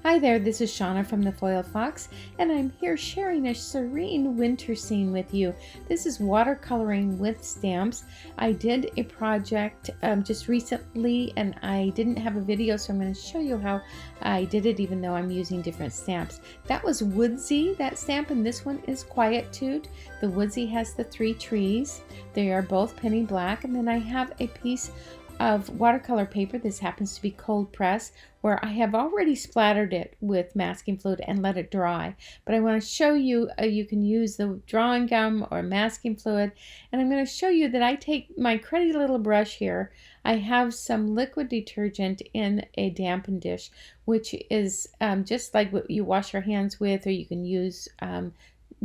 Hi there, this is Shauna from the Foil Fox, and I'm here sharing a serene winter scene with you. This is watercoloring with stamps. I did a project just recently, and I didn't have a video, so I'm going to show you how I did it, even though I'm using different stamps. That was Woodsy, that stamp, and this one is Quietude. The Woodsy has the 3 trees. They are both penny black, and then I have a piece of watercolor paper. This happens to be cold press, where I have already splattered it with masking fluid and let it dry. But I want to show you, you can use the drawing gum or masking fluid, and I'm going to show you that I take my cruddy little brush here. I have some liquid detergent in a dampen dish, which is just like what you wash your hands with, or you can use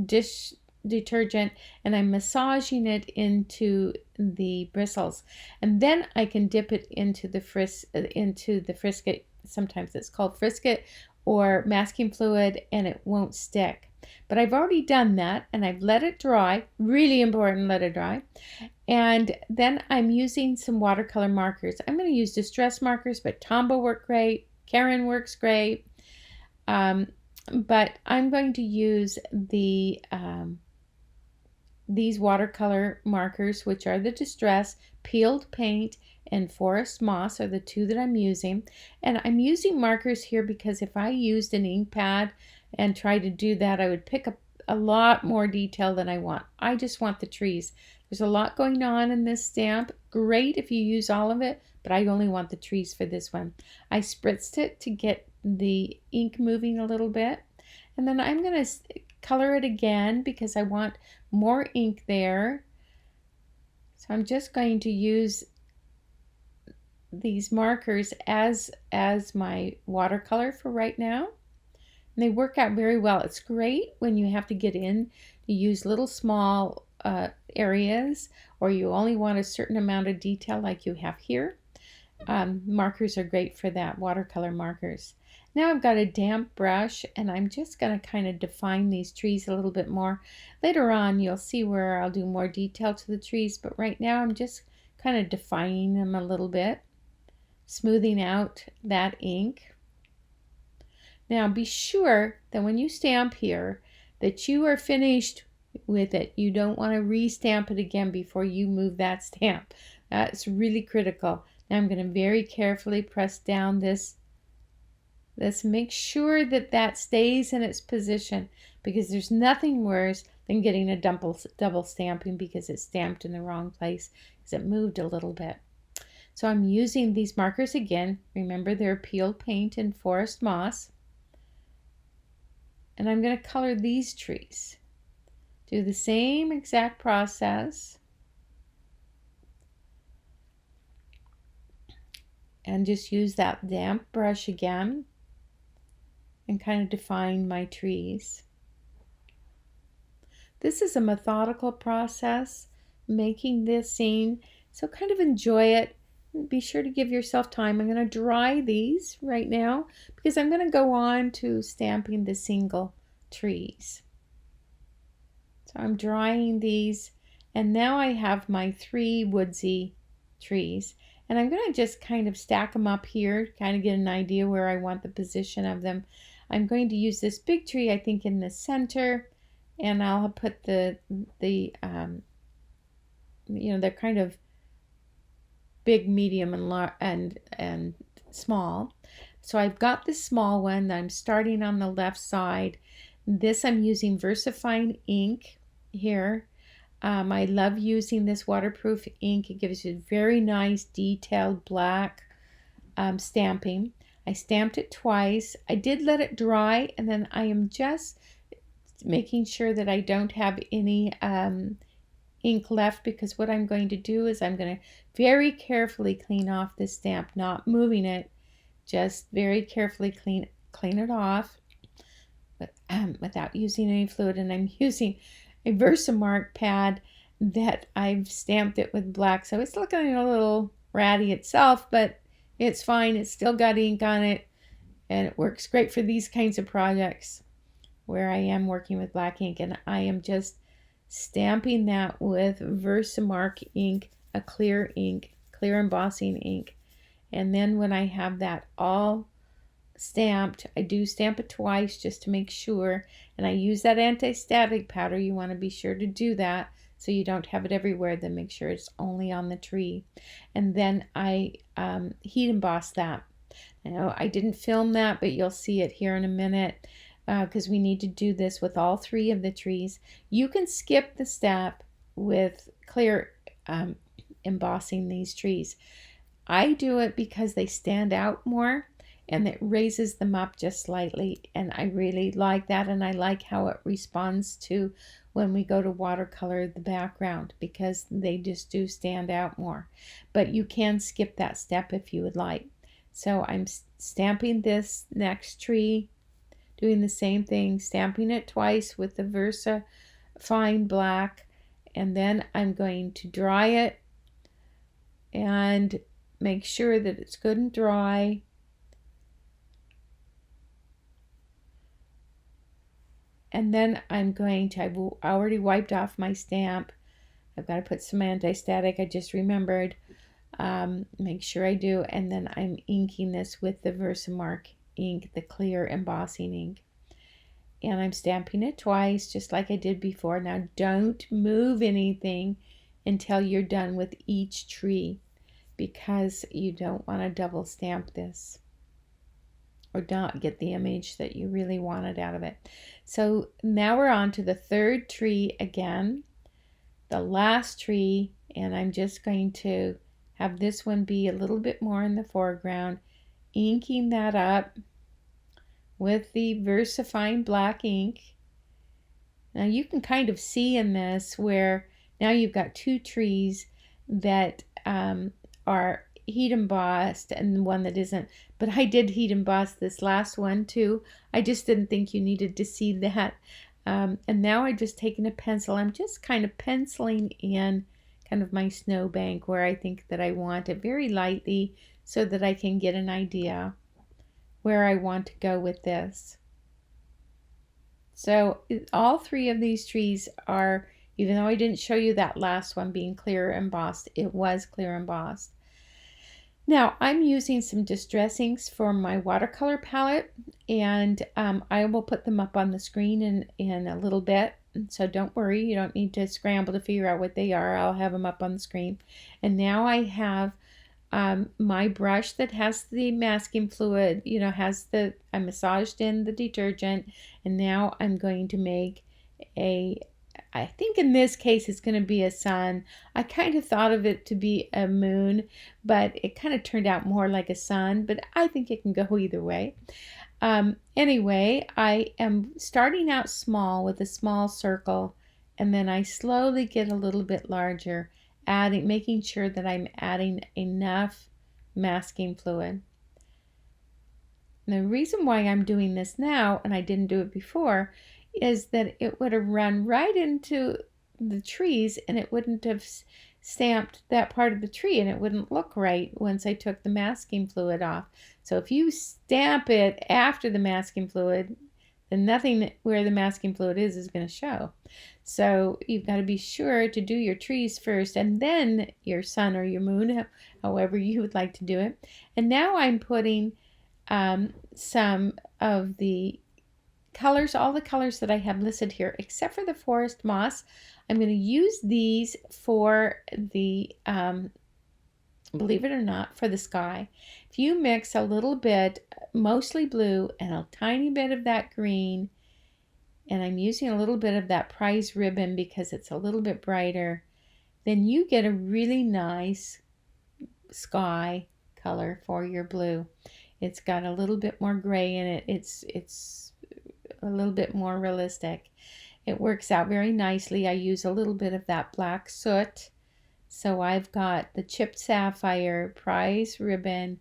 dish detergent, and I'm massaging it into the bristles, and then I can dip it into the frisket. Sometimes it's called frisket or masking fluid, and it won't stick. But I've already done that, and I've let it dry. Really important, let it dry. And then I'm using some watercolor markers. I'm going to use distress markers, but Tombow work great. Karen works great. But I'm going to use these watercolor markers, which are the Distress, Peeled Paint, and Forest Moss are the 2 that I'm using. And I'm using markers here because if I used an ink pad and tried to do that, I would pick up a lot more detail than I want. I just want the trees. There's a lot going on in this stamp. Great if you use all of it, but I only want the trees for this one. I spritzed it to get the ink moving a little bit. And then I'm going to color it again because I want more ink there. So I'm just going to use these markers as my watercolor for right now. And they work out very well. It's great when you have to get in to use little small areas, or you only want a certain amount of detail like you have here. Markers are great for that, watercolor markers. Now I've got a damp brush, and I'm just going to kind of define these trees a little bit more. Later on you'll see where I'll do more detail to the trees, but right now I'm just kind of defining them a little bit, smoothing out that ink. Now be sure that when you stamp here that you are finished with it. You don't want to re-stamp it again before you move that stamp. That's really critical. Now I'm going to very carefully press down this. Let's make sure that that stays in its position, because there's nothing worse than getting a double stamping because it's stamped in the wrong place because it moved a little bit. So I'm using these markers again. Remember, they're Peeled Paint and Forest Moss. And I'm going to color these trees. Do the same exact process. And just use that damp brush again and kind of define my trees. This is a methodical process, making this scene, so kind of enjoy it. Be sure to give yourself time. I'm going to dry these right now because I'm going to go on to stamping the single trees. So I'm drying these, and now I have my 3 woodsy trees. And I'm going to just kind of stack them up here, kind of get an idea where I want the position of them. I'm going to use this big tree, I think, in the center, and I'll put the they're kind of big, medium, and small. So I've got this small one. I'm starting on the left side. This I'm using VersaFine ink here. I love using this waterproof ink. It gives you very nice detailed black stamping. I stamped it twice. I did let it dry, and then I am just making sure that I don't have any ink left, because what I'm going to do is I'm going to very carefully clean off this stamp, not moving it, just very carefully clean it off without using any fluid. And I'm using a Versamark pad that I've stamped it with black, so it's looking a little ratty itself, but it's fine. It's still got ink on it, and it works great for these kinds of projects where I am working with black ink. And I am just stamping that with Versamark ink, a clear ink, clear embossing ink. And then when I have that all stamped. I do stamp it twice just to make sure, and I use that anti-static powder. You want to be sure to do that so you don't have it everywhere. Then make sure it's only on the tree, and then I heat emboss that. Now I didn't film that, but you'll see it here in a minute because we need to do this with all 3 of the trees. You can skip the step with clear embossing these trees. I do it because they stand out more and it raises them up just slightly, and I really like that, and I like how it responds to when we go to watercolor the background because they just do stand out more. But you can skip that step if you would like. So I'm stamping this next tree, doing the same thing, stamping it twice with the Versa Fine Black, and then I'm going to dry it and make sure that it's good and dry. And then I've already wiped off my stamp. I've got to put some anti-static, I just remembered. Make sure I do. And then I'm inking this with the Versamark ink, the clear embossing ink. And I'm stamping it twice, just like I did before. Now don't move anything until you're done with each tree, because you don't want to double stamp this or not get the image that you really wanted out of it. So now we're on to the 3rd tree again, the last tree, and I'm just going to have this one be a little bit more in the foreground, inking that up with the VersaFine black ink. Now you can kind of see in this where now you've got 2 trees that are heat embossed and one that isn't, but I did heat emboss this last one too. I just didn't think you needed to see that. And now I've just taken a pencil. I'm just kind of penciling in kind of my snowbank where I think that I want it, very lightly, so that I can get an idea where I want to go with this. So all 3 of these trees are, even though I didn't show you that last one being clear embossed, it was clear embossed. Now I'm using some distress inks for my watercolor palette, and I will put them up on the screen in a little bit. So don't worry, you don't need to scramble to figure out what they are. I'll have them up on the screen. And now I have my brush that has the masking fluid, I massaged in the detergent, and now I'm going to make I think in this case it's going to be a sun. I kind of thought of it to be a moon, but it kind of turned out more like a sun, but I think it can go either way. Anyway, I am starting out small with a small circle, and then I slowly get a little bit larger, making sure that I'm adding enough masking fluid. And the reason why I'm doing this now, and I didn't do it before, is that it would have run right into the trees and it wouldn't have stamped that part of the tree, and it wouldn't look right once I took the masking fluid off. So if you stamp it after the masking fluid, then nothing where the masking fluid is going to show. So you've got to be sure to do your trees first and then your sun or your moon, however you would like to do it. And now I'm putting some of the colors, all the colors that I have listed here, except for the forest moss. I'm going to use these for the, believe it or not, for the sky. If you mix a little bit, mostly blue, and a tiny bit of that green, and I'm using a little bit of that prize ribbon because it's a little bit brighter, then you get a really nice sky color for your blue. It's got a little bit more gray in it. It's a little bit more realistic. It works out very nicely. I use a little bit of that black soot. So I've got the chipped sapphire, prize ribbon,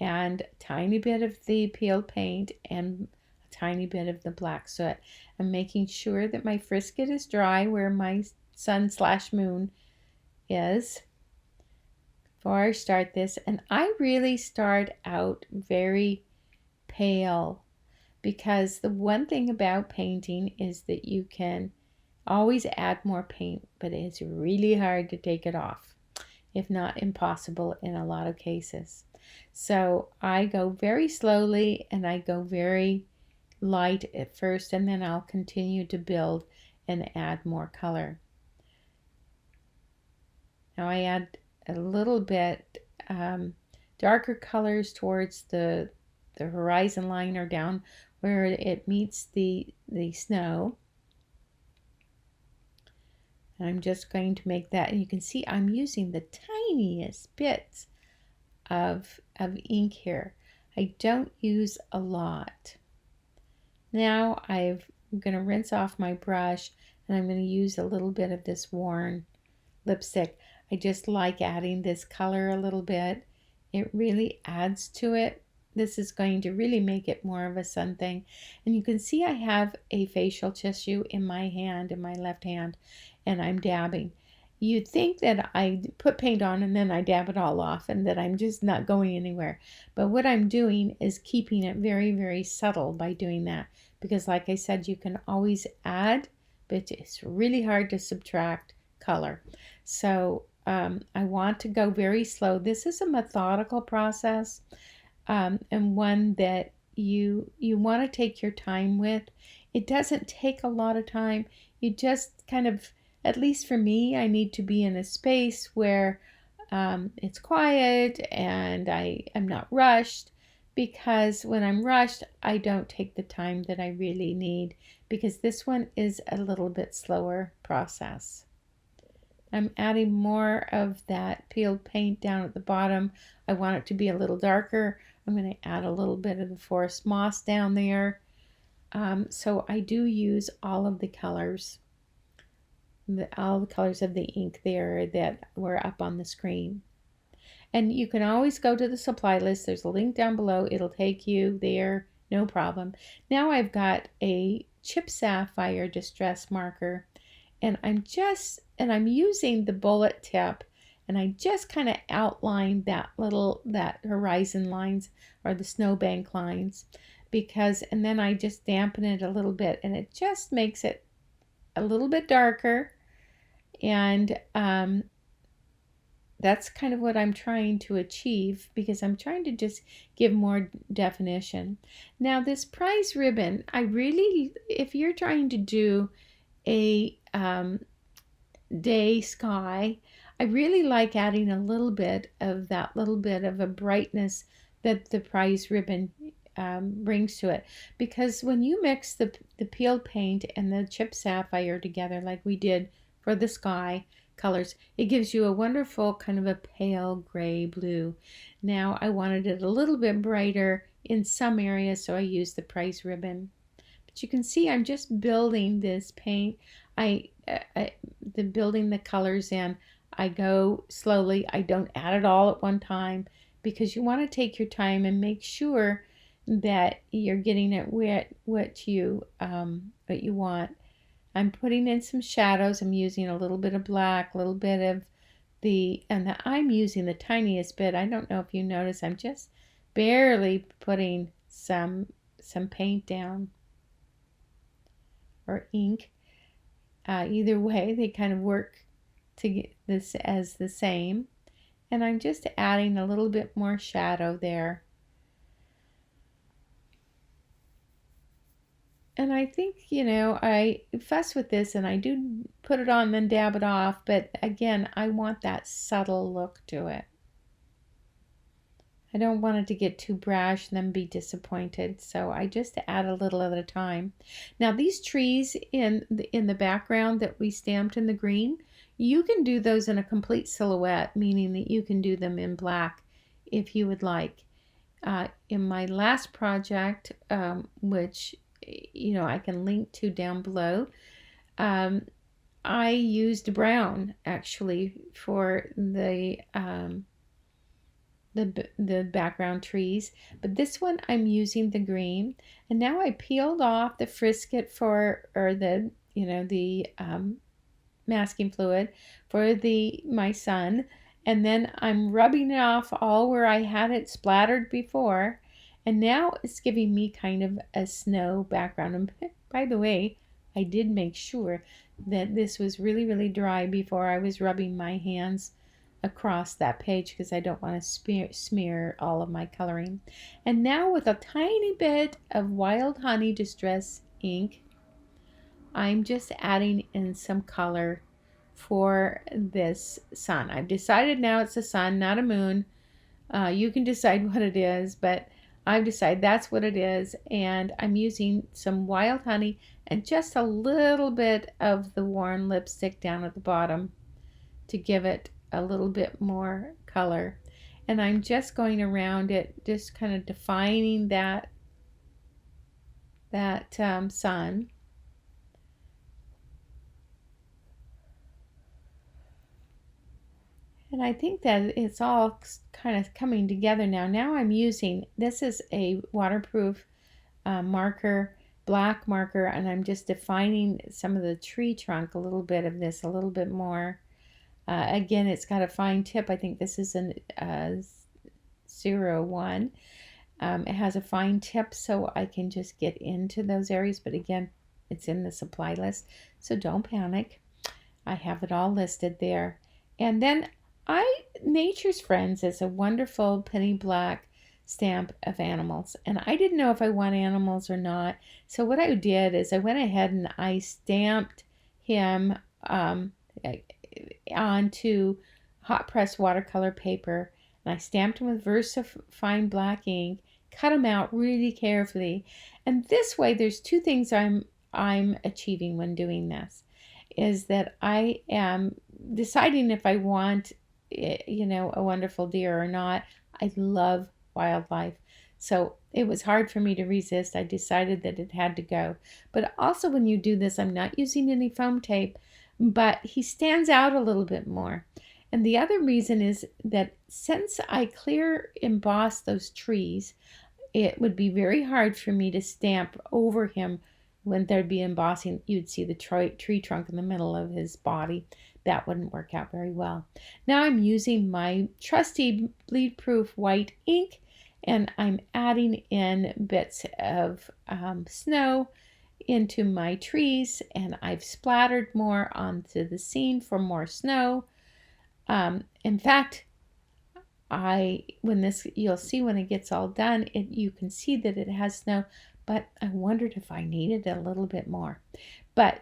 and a tiny bit of the peeled paint and a tiny bit of the black soot. I'm making sure that my frisket is dry where my sun/moon is before I start this. And I really start out very pale, because the one thing about painting is that you can always add more paint, but it's really hard to take it off. if not impossible in a lot of cases. So I go very slowly and I go very light at first, and then I'll continue to build and add more color. Now I add a little bit darker colors towards the horizon line or down where it meets the snow. And I'm just going to make that, and you can see I'm using the tiniest bits of ink here. I don't use a lot. Now I'm going to rinse off my brush, and I'm going to use a little bit of this worn lipstick. I just like adding this color a little bit. It really adds to it. This is going to really make it more of a sun thing. And you can see I have a facial tissue in my hand, in my left hand, and I'm dabbing. You'd think that I put paint on and then I dab it all off and that I'm just not going anywhere. But what I'm doing is keeping it very, very subtle by doing that. Because like I said, you can always add, but it's really hard to subtract color. So I want to go very slow. This is a methodical process, and one that you want to take your time with. It doesn't take a lot of time. You just kind of, at least for me, I need to be in a space where it's quiet and I am not rushed, because when I'm rushed, I don't take the time that I really need, because this one is a little bit slower process. I'm adding more of that peeled paint down at the bottom. I want it to be a little darker. I'm going to add a little bit of the forest moss down there. So I do use all of the colors, all the colors of the ink there that were up on the screen. And you can always go to the supply list. There's a link down below. It'll take you there, no problem. Now I've got a chip sapphire distress marker, and I'm using the bullet tip, and I just kind of outline that horizon lines or the snowbank lines, and then I just dampen it a little bit, and it just makes it a little bit darker. And that's kind of what I'm trying to achieve, because I'm trying to just give more definition. Now this prize ribbon, if you're trying to do a day sky, I really like adding a little bit of that little bit of a brightness that the prize ribbon brings to it, because when you mix the peeled paint and the chip sapphire together like we did for the sky colors, it gives you a wonderful kind of a pale gray blue. Now I wanted it a little bit brighter in some areas, so I used the prize ribbon. But you can see I'm just building this paint. Building the colors in. I go slowly. I don't add it all at one time, because you want to take your time and make sure that you're getting it what you want. I'm putting in some shadows. I'm using a little bit of black, a little bit of I'm using the tiniest bit. I don't know if you notice, I'm just barely putting some paint down, or ink. Either way, they kind of work to get this as the same. And I'm just adding a little bit more shadow there. And I think, I fuss with this and I do put it on, then dab it off. But again, I want that subtle look to it. I don't want it to get too brash and then be disappointed. So I just add a little at a time. Now these trees in the background that we stamped in the green, you can do those in a complete silhouette, meaning that you can do them in black if you would like. In my last project, which I can link to down below, I used brown actually for the background trees, but this one I'm using the green. And now I peeled off the frisket the masking fluid for my sun, and then I'm rubbing it off all where I had it splattered before, and now it's giving me kind of a snow background. And by the way, I did make sure that this was really, really dry before I was rubbing my hands across that page because I don't want to smear all of my coloring. And now with a tiny bit of Wild Honey Distress ink, I'm just adding in some color for this sun. I've decided now it's a sun, not a moon. You can decide what it is, but I've decided that's what it is. And I'm using some wild honey and just a little bit of the worn lipstick down at the bottom to give it a little bit more color. And I'm just going around it, just kind of defining that sun. And I think that it's all kind of coming together now. Now I'm using, this is a waterproof marker, black marker, and I'm just defining some of the tree trunk, a little bit of this, a little bit more. Again, it's got a fine tip. I think this is an 01. It has a fine tip, so I can just get into those areas. But again, it's in the supply list, so don't panic. I have it all listed there. And then Nature's Friends is a wonderful penny black stamp of animals. And I didn't know if I want animals or not. So what I did is I went ahead and I stamped him onto hot press watercolor paper. And I stamped him with VersaFine black ink, cut him out really carefully. And this way, there's two things I'm achieving when doing this. Is that I am deciding if I want, a wonderful deer or not. I love wildlife. So it was hard for me to resist. I decided that it had to go. But also when you do this, I'm not using any foam tape, but he stands out a little bit more. And the other reason is that since I clear emboss those trees, it would be very hard for me to stamp over him. When there'd be embossing, you'd see the tree trunk in the middle of his body. That wouldn't work out very well. Now I'm using my trusty bleed-proof white ink, and I'm adding in bits of snow into my trees, and I've splattered more onto the scene for more snow. In fact, you'll see when it gets all done, you can see that it has snow, but I wondered if I needed a little bit more. But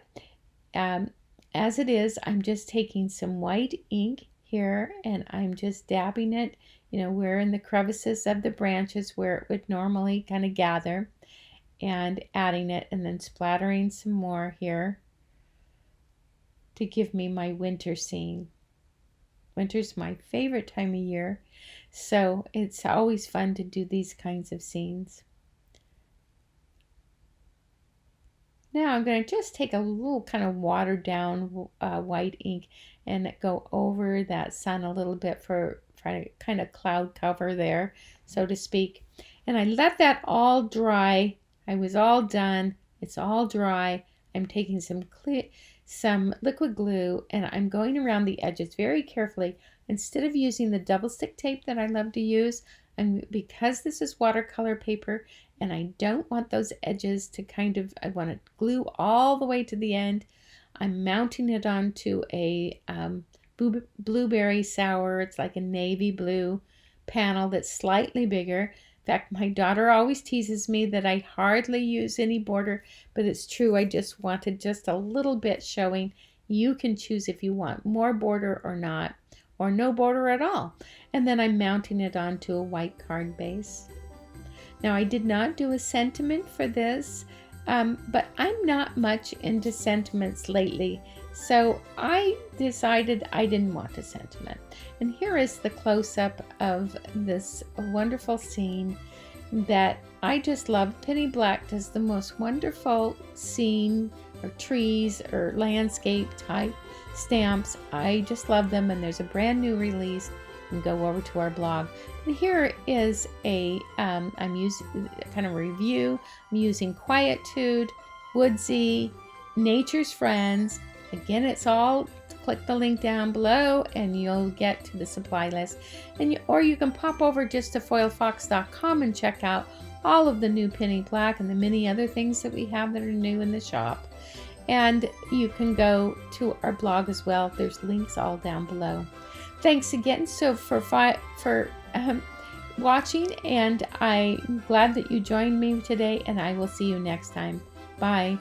as it is, I'm just taking some white ink here and I'm just dabbing it, where in the crevices of the branches where it would normally kind of gather, and adding it and then splattering some more here to give me my winter scene. Winter's my favorite time of year, so it's always fun to do these kinds of scenes. Now I'm going to just take a little kind of watered down white ink and go over that sun a little bit for kind of cloud cover there, so to speak. And I let that all dry. I was all done. It's all dry. I'm taking some liquid glue and I'm going around the edges very carefully. Instead of using the double stick tape that I love to use, and because this is watercolor paper and I don't want those edges to I want to glue all the way to the end, I'm mounting it onto a blueberry sour. It's like a navy blue panel that's slightly bigger. In fact, my daughter always teases me that I hardly use any border, but it's true. I just wanted just a little bit showing. You can choose if you want more border or not, or no border at all. And then I'm mounting it onto a white card base. Now I did not do a sentiment for this, but I'm not much into sentiments lately, so I decided I didn't want a sentiment. And here is the close-up of this wonderful scene that I just love. Penny Black does the most wonderful scene or trees or landscape type stamps. I just love them, and there's a brand new release. You can go over to our blog. And here is I'm using kind of a review. I'm using Quietude, Woodsy, Nature's Friends. Again, it's all, click the link down below and you'll get to the supply list. Or you can pop over just to foilfox.com and check out all of the new Penny Black and the many other things that we have that are new in the shop. And you can go to our blog as well. There's links all down below. Thanks again for watching, and I'm glad that you joined me today, and I will see you next time. Bye.